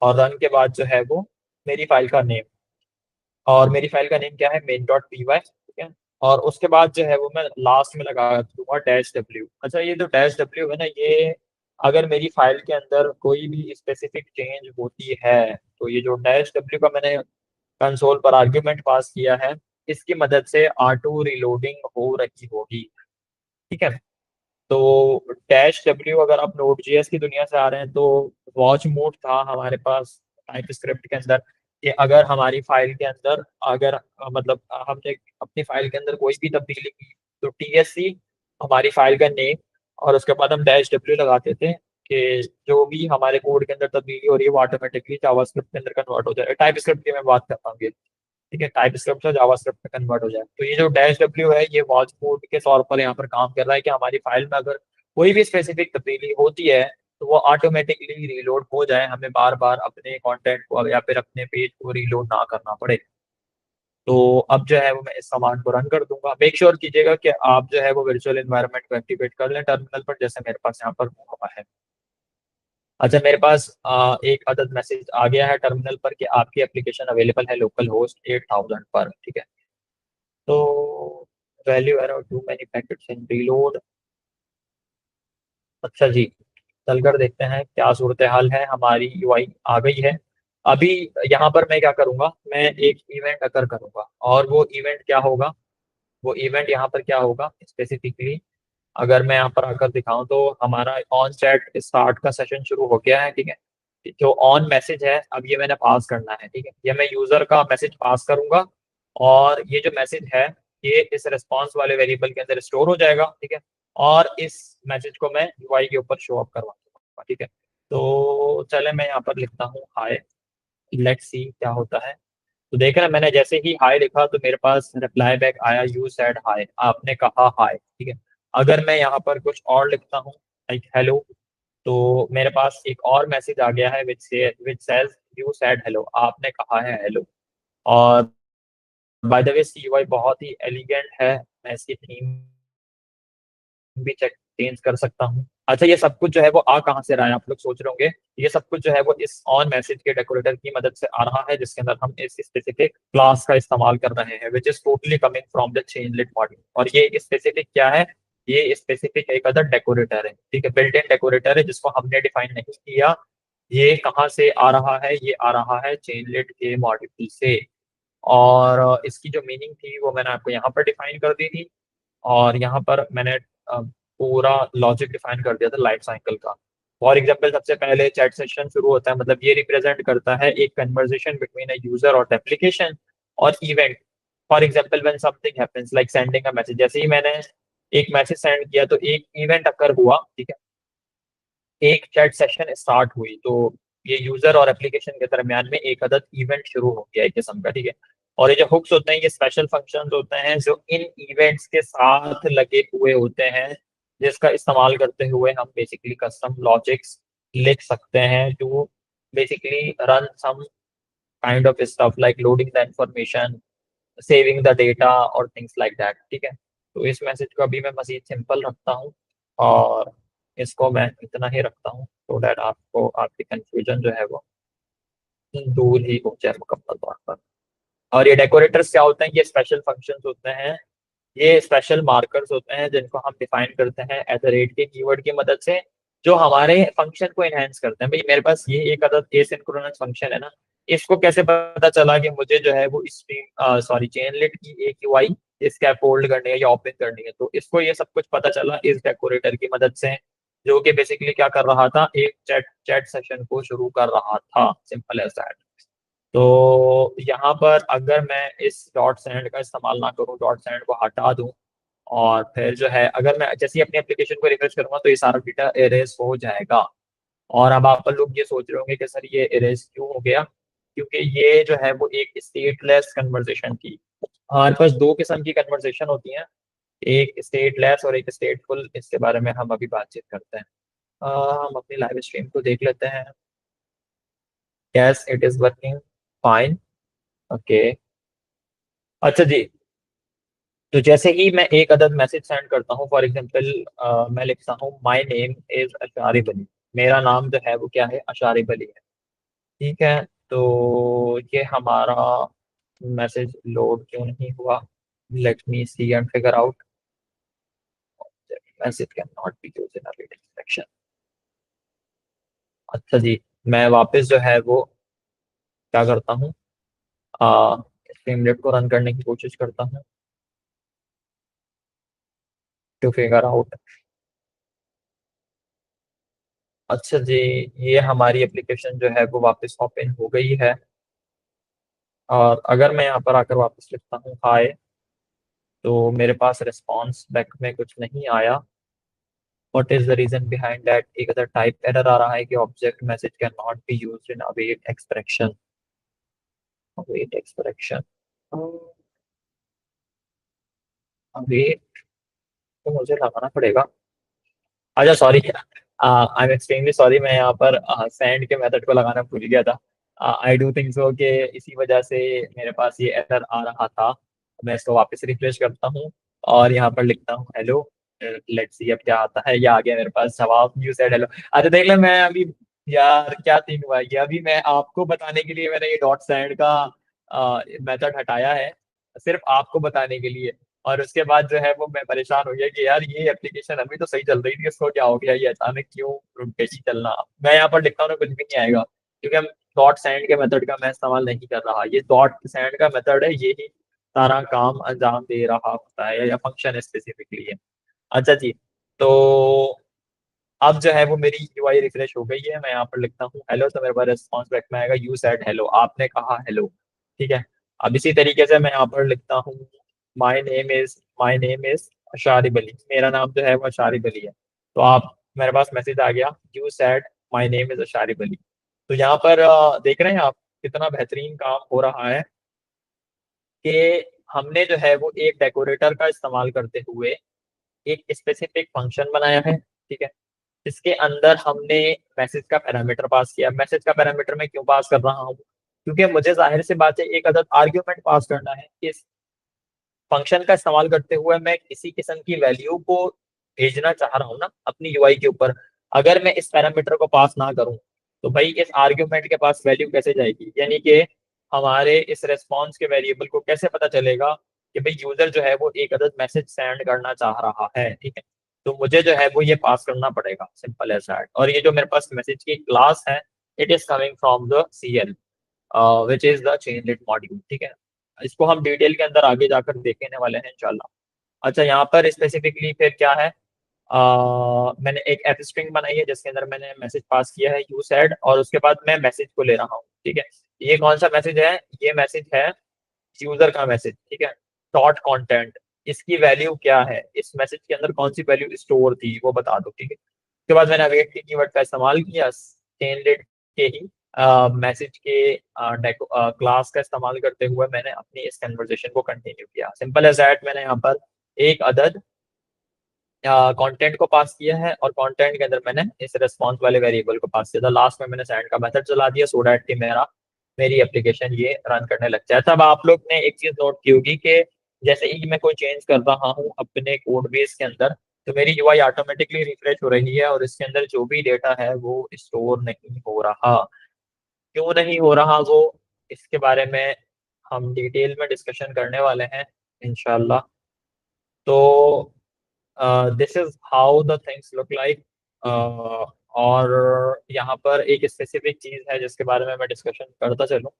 A: और रन के बाद जो है वो मेरी फाइल का नेम, और मेरी फाइल का नेम क्या है, मेन डॉट पी वाई। ठीक है, और उसके बाद जो है वो मैं लास्ट में लगा दूंगा -w। अच्छा, ये जो -w है ना, ये अगर मेरी फाइल के अंदर कोई भी स्पेसिफिक चेंज होती है, तो ये जो -w का मैंने कंसोल पर आर्ग्यूमेंट पास किया है, इसकी मदद से R2 रीलोडिंग हो रही होगी। ठीक है। तो -w, अगर आप नोड जेएस की दुनिया से आ रहे हैं, तो वॉच मोड था हमारे पास टाइप स्क्रिप्ट के अंदर, कि अगर हमारी फाइल के अंदर, अगर मतलब हमने अपनी फाइल के अंदर कोई भी तब्दीली की, तो TSC हमारी फाइल का नेम, और उसके बाद हम -w लगाते थे कि जो भी हमारे कोड के अंदर तब्दीली हो रही है वो ऑटोमेटिकली जावास्क्रिप्ट के अंदर कन्वर्ट हो जाए। टाइप स्क्रिप्ट की मैं बात कर रहा हूँ, ठीक है, टाइप स्क्रिप्ट से जावास्क्रिप्ट में कन्वर्ट हो जाए। तो ये जो -w है, ये वॉच कोड के तौर पर यहाँ पर काम कर रहा है कि हमारी फाइल में अगर कोई भी स्पेसिफिक तब्दीली होती है, तो वो ऑटोमेटिकली रीलोड हो जाए, हमें बार बार अपने कंटेंट को या फिर अपने पेज को रीलोड ना करना पड़े। तो अब जो है वो मैं इस कमांड को रन कर दूंगा। मेक श्योर कीजिएगा कि आप जो है वो वर्चुअल एनवायरनमेंट को एक्टिवेट कर लें टर्मिनल पर, जैसे मेरे पास यहाँ पर हुआ है। अच्छा, मेरे पास एक अदद मैसेज आ गया है टर्मिनल पर कि आपकी एप्लीकेशन अवेलेबल है लोकल होस्ट 8000 पर। ठीक है। तो value error, too many packets in reload. अच्छा जी, चलकर देखते हैं क्या सूरत हाल है। हमारी यूआई आ गई है। अभी यहाँ पर मैं क्या करूँगा, मैं एक इवेंट अकर करूँगा, और वो इवेंट क्या होगा, वो इवेंट यहाँ पर क्या होगा स्पेसिफिकली, अगर मैं यहाँ पर आकर दिखाऊं, तो हमारा ऑन चैट स्टार्ट का सेशन शुरू हो गया है। ठीक है। जो ऑन मैसेज है, अब ये मैंने पास करना है। ठीक है, ये मैं यूजर का मैसेज पास करूंगा, और ये जो मैसेज है, ये इस रिस्पॉन्स वाले वेरिएबल के अंदर स्टोर हो जाएगा। ठीक है। और इस मैसेज को मैं यूआई के ऊपर शो अप करवा दूंगा। ठीक है। तो चले, मैं यहाँ पर लिखता हूँ हाय, लेट्स सी क्या होता है। तो देख रहे हैं, मैंने जैसे ही हाय लिखा तो मेरे पास रिप्लाई बैक आया, यू सेड हाय, आपने कहा हाय। ठीक है। अगर मैं यहाँ पर कुछ और लिखता हूँ, लाइक हेलो, तो मेरे पास एक और मैसेज आ गया है which says you said hello, आपने कहा है हेलो। और बाय द वे, CUI बहुत ही एलिगेंट है, मैं इसकी थीम भी चेंज कर सकता हूँ। अच्छा, ये सब कुछ जो है वो आ कहाँ से रहा है, आप लोग सोच रहे होंगे। ये सब कुछ जो है वो इस ऑन मैसेज के डेकोरेटर की मदद से आ रहा है, जिसके अंदर हम इस स्पेसिफिक क्लास का इस्तेमाल कर रहे हैं, which is totally coming from the Chainlit module. और ये स्पेसिफिक क्या है, ये स्पेसिफिक एक अदर डेकोरेटर है। ठीक है, बिल्ट इन डेकोरेटर है, जिसको हमने डिफाइन नहीं किया। ये कहाँ से आ रहा है, ये आ रहा है चेनलेट के मॉड्यूल से। और इसकी जो मीनिंग थी वो मैंने आपको यहाँ पर डिफाइन कर दी थी, और यहाँ पर मैंने पूरा लॉजिक डिफाइन कर दिया था लाइफ साइकिल का। फॉर एग्जाम्पल, सबसे पहले चैट सेशन शुरू होता है, मतलब ये रिप्रेजेंट करता है एक कन्वर्सेशन बिटवीन अ यूजर और एप्लीकेशन। और event, for example when something happens like sending a message, जैसे ही मैंने एक मैसेज सेंड किया तो एक इवेंट अकर हुआ। ठीक है, एक चैट सेशन स्टार्ट हुई, तो ये यूजर और एप्लीकेशन के दरमियान में एक अदद इवेंट शुरू हो गया एक किस्म का। ठीक है। और ये जो हुक्स होते हैं, ये स्पेशल फंक्शंस होते हैं जो इन इवेंट्स के साथ लगे हुए होते हैं, जिसका इस्तेमाल करते हुए हम बेसिकली कस्टम लॉजिक्स लिख सकते हैं, to basically run some kind of stuff like loading the information, saving the data और थिंग्स लाइक दैट। ठीक है। तो इस मैसेज को अभी मैं मजीद सिंपल रखता हूँ, और इसको मैं इतना ही रखता हूँ, तो डैट आपको आपकी कंफ्यूजन जो है वो दूर ही हो जाए मुकम्मल तौर पर। और ये डेकोरेटर्स क्या होते हैं, ये स्पेशल फंक्शंस होते हैं, ये स्पेशल मार्कर्स होते हैं जिनको हम डिफाइन करते हैं @ के कीवर्ड की मदद से, जो हमारे फंक्शन को एनहेंस करते हैं। भाई मेरे पास ये एक अदद एसिंक्रोनस फंक्शन है ना, इसको कैसे पता चला कि मुझे जो है वो स्ट्रीम सॉरी चेनलेट की एक यूआई स्कैफोल्ड करनी है या ओपन करनी है, तो इसको ये सब कुछ पता चला इस डेकोरेटर की मदद से, जो कि बेसिकली क्या कर रहा था, एक चैट चैट सेशन को शुरू कर रहा था, सिंपल एज दैट। तो यहाँ पर अगर मैं इस डॉट सेंड का इस्तेमाल ना करूँ, डॉट सेंड को हटा दूँ, और फिर जो है अगर मैं जैसे ही अपनी एप्लीकेशन को रिफ्रेश करूंगा, तो ये सारा डेटा एरेज हो जाएगा। और अब आप लोग ये सोच रहे होंगे कि सर ये एरेज क्यों हो गया, क्योंकि ये जो है वो एक स्टेटलेस कन्वर्सेशन थी। हमारे पास दो किस्म की कन्वर्सेशन होती हैं, एक स्टेटलेस और एक स्टेटफुल। इसके बारे में हम अभी बातचीत करते हैं। हम अपनी लाइव स्ट्रीम को देख लेते हैं। Yes, it is working fine. Okay. अच्छा जी, तो जैसे ही मैं एक अदद मैसेज सेंड करता हूँ, फॉर एग्जांपल मैं लिखता हूँ my name is Asharib Ali, मेरा नाम जो है वो क्या है, अशारिब अली है। ठीक है। तो ये हमारा मैसेज लोड क्यों नहीं हुआ, Let me see and figure out. Message cannot be used in a reading section. अच्छा जी, मैं वापस जो है वो क्या करता हूँ, स्ट्रीमलेट को रन करने की कोशिश करता हूँ टू फिगर आउट। अच्छा जी, ये हमारी एप्लीकेशन जो है वो वापस ओपन हो गई है। और अगर मैं यहाँ पर आकर वापस लिखता हूँ हाय, तो मेरे पास रिस्पॉन्स बैक में कुछ नहीं आया। What is the reason behind that? एक अदर टाइप एरर आ रहा है कि object message can not be used in await expression. Await expression, await तो मुझे लगाना पड़ेगा। अच्छा sorry, I am extremely sorry, मैं यहाँ पर सेंड के मेथड को लगाना भूल गया था। आई डू थिंक सो कि इसी वजह से मेरे पास ये एरर आ रहा था। मैं इसको वापस रिफ्रेश करता हूँ और यहाँ पर लिखता हूँ हेलो। लेट्स सी अब क्या आता है। ये आ गया मेरे पास जवाब, यू सेड हेलो। अच्छा देख ले, मैं अभी यार क्या सीन हुआ है कि अभी मैं आपको बताने के लिए मैंने ये डॉट सेंड का मेथड हटाया है, सिर्फ आपको बताने के लिए। और उसके बाद जो है वो मैं परेशान हो गया कि यार ये एप्लीकेशन अभी तो सही चल रही थी, इसको क्या हो गया, ये अचानक क्यों रुक गई चलना। मैं यहाँ पर लिखता हूँ ना, कुछ भी नहीं आएगा क्योंकि हम डॉट सेंड के मेथड का मैं इस्तेमाल नहीं कर रहा। ये डॉट सेंड का मेथड है, ये ही सारा काम अंजाम दे रहा होता है, या फंक्शन स्पेसिफिकली है। अच्छा जी, तो अब जो है वो मेरी यूआई रिफ्रेश हो गई है। मैं यहाँ पर लिखता हूँ हेलो, तो मेरे पास रिस्पॉन्स बैक में आएगा यू सेड हेलो, आपने कहा हेलो। ठीक है, अब इसी तरीके से मैं यहाँ पर लिखता हूँ माई नेम इज अशारिब अली, मेरा नाम जो है वो अशारिब अली है। तो आप, मेरे पास मैसेज आ गया you said my name is Asharib Ali. तो यहाँ पर देख रहे हैं आप कितना बेहतरीन काम हो रहा है कि हमने जो है वो एक डेकोरेटर का इस्तेमाल करते हुए एक स्पेसिफिक फंक्शन बनाया है। ठीक है, इसके अंदर हमने मैसेज का पैरामीटर पास किया। मैसेज का पैरामीटर मैं क्यों पास कर रहा हूँ? क्योंकि मुझे जाहिर सी बात है एक अदद आर्ग्यूमेंट पास करना है। इस फंक्शन का इस्तेमाल करते हुए मैं किसी किस्म की वैल्यू को भेजना चाह रहा हूँ ना अपनी यूआई के ऊपर। अगर मैं इस पैरामीटर को पास ना करूँ तो भाई इस आर्ग्यूमेंट के पास वैल्यू कैसे जाएगी? यानी कि हमारे इस रेस्पॉन्स के वेरिएबल को कैसे पता चलेगा कि भाई यूजर जो है वो एक अदद मैसेज सेंड करना चाह रहा है। ठीक है, तो मुझे जो है वो ये पास करना पड़ेगा, सिंपल एज दैट। और ये जो मेरे पास मैसेज की क्लास है, it is coming from the CL which is the Chainlit module. ठीक है, इसको हम डिटेल के अंदर आगे जाकर देखने वाले हैं इंशाल्लाह। अच्छा, यहाँ पर स्पेसिफिकली फिर क्या है, मैंने एक एफ स्ट्रिंग बनाई है जिसके अंदर मैंने मैसेज पास किया है यू सेड, और उसके बाद मैं मैसेज को ले रहा हूँ। ठीक है, ये कौन सा मैसेज है? ये मैसेज है यूजर का मैसेज। ठीक है, डॉट कंटेंट, इसकी वैल्यू क्या है, इस मैसेज के अंदर कौन सी वैल्यू स्टोर थी वो बता दो। ठीक है, उसके बाद मैंने अवेट के कीवर्ड का इस्तेमाल किया, चेनलेट के ही मैसेज के क्लास का इस्तेमाल करते हुए मैंने अपनी इस कन्वर्सेशन को कंटिन्यू किया। सिंपल एज दैट, मैंने यहाँ पर एक अदद कंटेंट को पास किया है और कंटेंट के अंदर मैंने इस रिस्पॉन्स वाले वेरिएबल को पास किया था। लास्ट में मैंने सेंड का मेथड चला दिया सो दैट कि मेरी एप्लीकेशन ये रन करने लग जाए। तब आप लोग ने एक चीज नोट की होगी कि जैसे ही मैं कोई चेंज कर रहा हूँ अपने कोड बेस के अंदर, तो मेरी यूआई ऑटोमेटिकली रिफ्रेश हो रही है और इसके अंदर जो भी डेटा है वो स्टोर नहीं हो रहा। क्यों नहीं हो रहा वो, इसके बारे में हम डिटेल में डिस्कशन करने वाले हैं इंशाल्लाह। तो this is how the things look like. और यहाँ पर एक स्पेसिफिक चीज है जिसके बारे में मैं डिस्कशन करता चलूँ,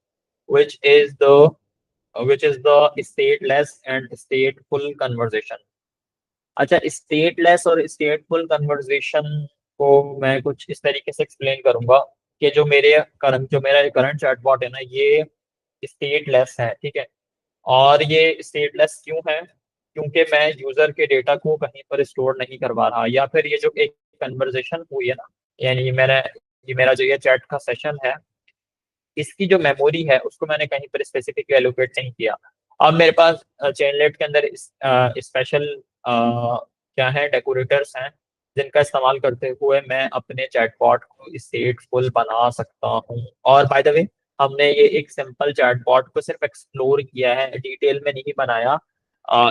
A: which is the which is the stateless and stateful conversation। अच्छा, स्टेटलेस और स्टेटफुल कन्वर्सेशन को मैं कुछ इस तरीके से एक्सप्लेन करूंगा कि जो मेरा करंट चैटबॉट है ना, ये स्टेटलेस है। ठीक है, और ये स्टेटलेस क्यों है? क्योंकि मैं यूजर के डेटा को कहीं पर स्टोर नहीं करवा रहा, या फिर ये जो एक कन्वर्सेशन हुई है ना, यानी ये मेरा जो ये चैट का सेशन है, इसकी जो मेमोरी है उसको मैंने कहीं पर स्पेसिफिक एलोकेट नहीं किया। अब मेरे पास चेनलेट के अंदर स्पेशल क्या है, डेकोरेटर्स हैं जिनका इस्तेमाल करते हुए मैं अपने चैटबॉट को स्टेटफुल बना सकता हूँ। और बाय द वे, हमने ये एक सिंपल चैटबॉट को सिर्फ एक्सप्लोर किया है, डिटेल में नहीं बनाया।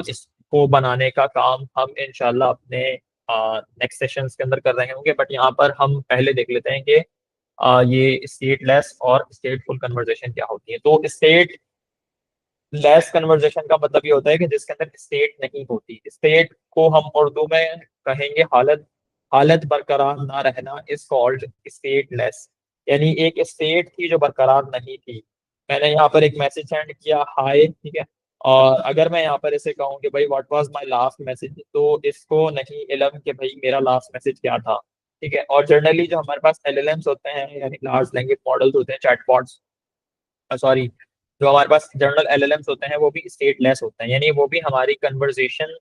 A: इसको बनाने का काम हम इंशाल्लाह अपने नेक्स्ट सेशंस के अंदर कर रहे होंगे, बट यहाँ पर हम पहले देख लेते हैं कि ये स्टेटलेस और स्टेटफुल कन्वर्सेशन क्या होती है। तो लेस कन्वर्जेशन का मतलब ये होता है कि जिसके अंदर स्टेट नहीं होती। स्टेट को हम उर्दू में कहेंगे हालत, हालत बरकरार ना रहना इज कॉल्ड स्टेट लेस। यानी एक स्टेट थी जो बरकरार नहीं थी। मैंने यहाँ पर एक मैसेज सेंड किया हाय, ठीक है, और अगर मैं यहाँ पर इसे कहूँ कि भाई what was my last message, तो इसको नहीं इलम कि भाई मेरा लास्ट मैसेज क्या था। ठीक है, और जनरली जो हमारे पास एलएलएम्स होते हैं यानी लार्ज लैंग्वेज मॉडल्स होते हैं, चैटबॉट्स, सॉरी, जो हमारे पास जनरल एलएलएम्स होते हैं वो भी स्टेटलेस होते हैं, यानी वो भी हमारी कन्वर्सेशन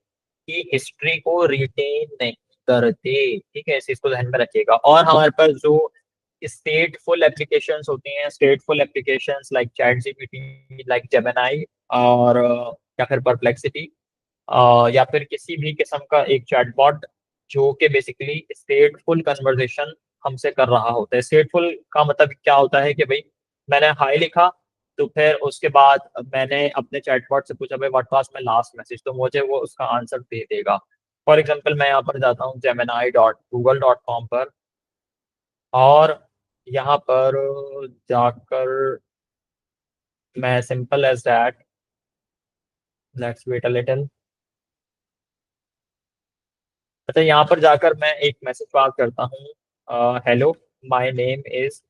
A: की हिस्ट्री को रिटेन नहीं करते। ठीक है, इस चीज को ध्यान में रखिएगा। और हमारे पास जो स्टेटफुल एप्लीकेशंस होती हैं, stateful applications like chat GPT, like Gemini, और या फिर परप्लेक्सिटी, या फिर किसी भी किस्म का एक चैटबॉट जो कि बेसिकली स्टेटफुल कन्वर्सेशन हमसे कर रहा होता है। स्टेटफुल का मतलब क्या होता है कि भाई मैंने हाई लिखा, तो फिर उसके बाद मैंने अपने चैटबॉट से पूछा भाई what was my last message, तो मुझे वो उसका आंसर दे देगा। फॉर एग्जांपल मैं यहाँ पर जाता हूँ gemini.google.com पर, और यहाँ पर जाकर मैं simple as that, let's wait a little, अच्छा यहाँ पर जाकर मैं एक मैसेज पास करता हूँ, हेलो, माय नेम इज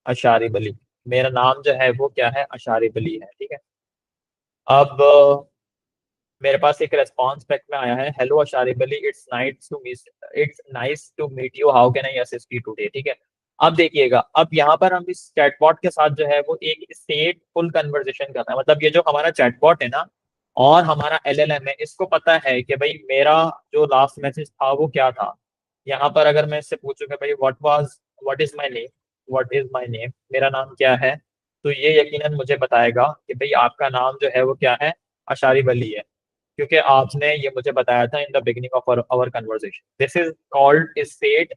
A: अशारी बली। मेरा नाम जो है वो क्या है, अशारी बली है। ठीक है, अब मेरे पास एक रेस्पॉन्स बैक में आया है, hello Asharib Ali, it's nice to meet you, how can I assist you today. ठीक है, अब देखिएगा, अब यहाँ पर हम इस चैटबॉट के साथ जो है वो एक स्टेटफुल कन्वर्सेशन कर रहे हैं। मतलब ये जो हमारा चैटबॉट है ना, और हमारा एलएलएम है, इसको पता है कि भाई मेरा जो लास्ट मैसेज था वो क्या था। यहाँ पर अगर मैं इससे पूछूं कि भाई what is my name, what is my name, मेरा नाम क्या है, तो ये यकीनन मुझे बताएगा कि भाई आपका नाम जो है वो क्या है, अशारी वली है, क्योंकि आपने ये मुझे बताया था in the beginning of our conversation. This is called state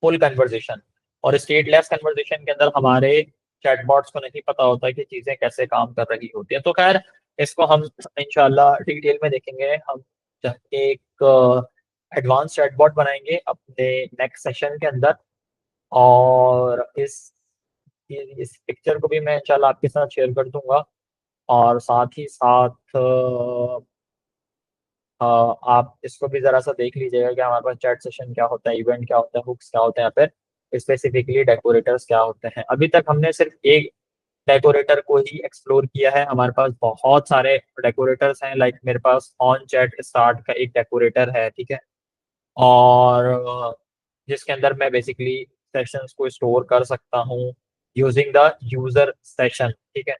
A: full conversation. और स्टेटलेस कन्वर्सेशन के अंदर हमारे चैटबॉट्स को नहीं पता होता कि चीजें कैसे काम कर रही होती हैं। तो खैर, इसको हम इंशाल्लाह डिटेल में देखेंगे। हम जब एक एडवांस चैटबॉट बनाएंगे अपने नेक्स्ट सेशन के अंदर, और इस पिक्चर को भी मैं इंशाल्लाह आपके साथ शेयर कर दूंगा। और साथ ही साथ आप इसको भी जरा सा देख लीजिएगा कि हमारे पास चैट सेशन क्या होता है, इवेंट क्या होता है, हुक्स क्या होते हैं, या फिर स्पेसिफिकली डेकोरेटर्स क्या होते हैं। अभी तक हमने सिर्फ एक डेकोरेटर को ही एक्सप्लोर किया है, हमारे पास बहुत सारे डेकोरेटर्स हैं। लाइक मेरे पास ऑन चैट स्टार्ट का एक डेकोरेटर है, ठीक है, और जिसके अंदर मैं बेसिकली सेशंस को स्टोर कर सकता हूँ यूजिंग द यूजर सेशन, ठीक है,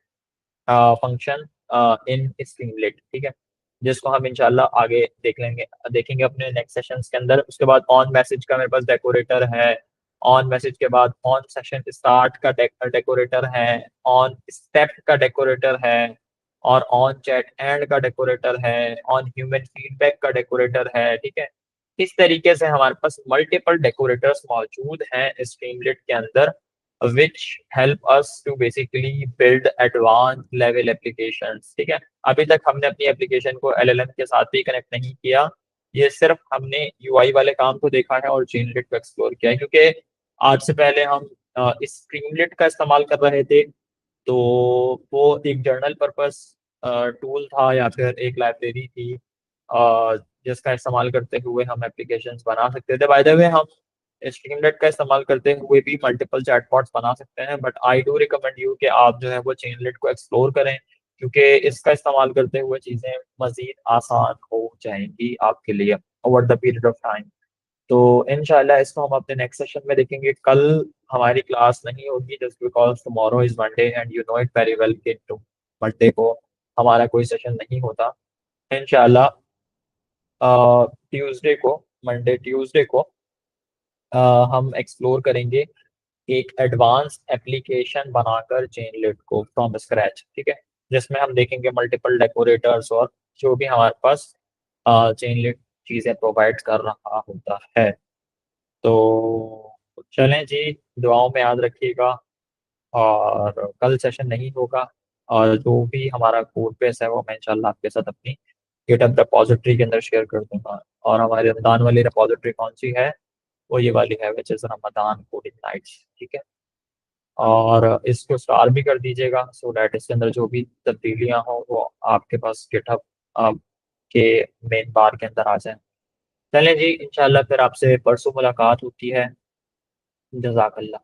A: फंक्शन इन स्ट्रीमलेट। ठीक है, जिसको हम इंशाल्लाह आगे देखेंगे अपने नेक्स्ट सेशंस के अंदर। उसके बाद ऑन मैसेज का मेरे पास डेकोरेटर है, ऑन मैसेज के बाद ऑन सेशन स्टार्ट का डेकोरेटर है, ऑन स्टेप का डेकोरेटर है, और ऑन चैट एंड का डेकोरेटर है, ऑन ह्यूमन फीडबैक का डेकोरेटर है। ठीक है, इस तरीके से हमारे पास मल्टीपल डेकोरेटर्स मौजूद हैं स्ट्रीमलेट के अंदर, which help us to basically build advanced level applications। ठीक है, अभी तक हमने अपनी एप्लीकेशन को एलएलएम के साथ भी कनेक्ट नहीं किया, ये सिर्फ हमने यूआई वाले काम को देखा है और चेनलेट को एक्सप्लोर किया है, क्योंकि आज से पहले हम इस स्ट्रीमलेट का इस्तेमाल कर रहे थे, तो वो एक जर्नल पर्पस टूल था या फिर एक लाइब्रेरी थी, जिसका इस्तेमाल करते हुए हम एप्लीकेशंस बना सकते थे। बाय द वे, हम स्ट्रीमलेट का इस्तेमाल करते हुए भी मल्टीपल चैटबॉट्स बना सकते हैं, but I do recommend you कि आप जो है वो चेनलेट को एक्सप्लोर करें, क्योंकि इसका इस्तेमाल करते हुए चीज़ें मज़ीद आसान हो जाएंगी आपके लिए over the period of time. तो इनशाला इसको हम अपने नेक्स्ट सेशन में देखेंगे। कल हमारी क्लास नहीं होगी just because tomorrow is Monday and you know it very well कि मंडे को हमारा कोई सेशन नहीं होता। इनशाला ट्यूसडे को, मंडे ट्यूसडे को अ, हम एक्सप्लोर करेंगे एक एडवांस एप्लीकेशन बनाकर चेनलेट को फ्रॉम स्क्रैच। ठीक है, जिसमें हम देखेंगे मल्टीपल डेकोरेटर्स और जो भी हमारे पास चेनलेट चीज़ें प्रोवाइड कर रहा होता है। तो चलें जी, दुआओं में याद रखिएगा। और कल सेशन नहीं होगा, और जो भी हमारा कोड बेस है वो मैं इंशाल्लाह आपके साथ अपनी गिटहब रिपोजिटरी के अंदर शेयर कर दूंगा। और हमारी रमदान वाली रिपोजिटरी कौन सी है, वो ये वाली है, which is Ramadan coding nights. ठीक है। और इसको स्टार भी कर दीजिएगा, सो दैट इसके अंदर जो भी तब्दीलियां हो वो आपके पास गिटहब के मेन बार के अंदर आ जाए। चलें जी, इंशाल्लाह फिर आपसे परसों मुलाकात होती है। जजाकल्ला।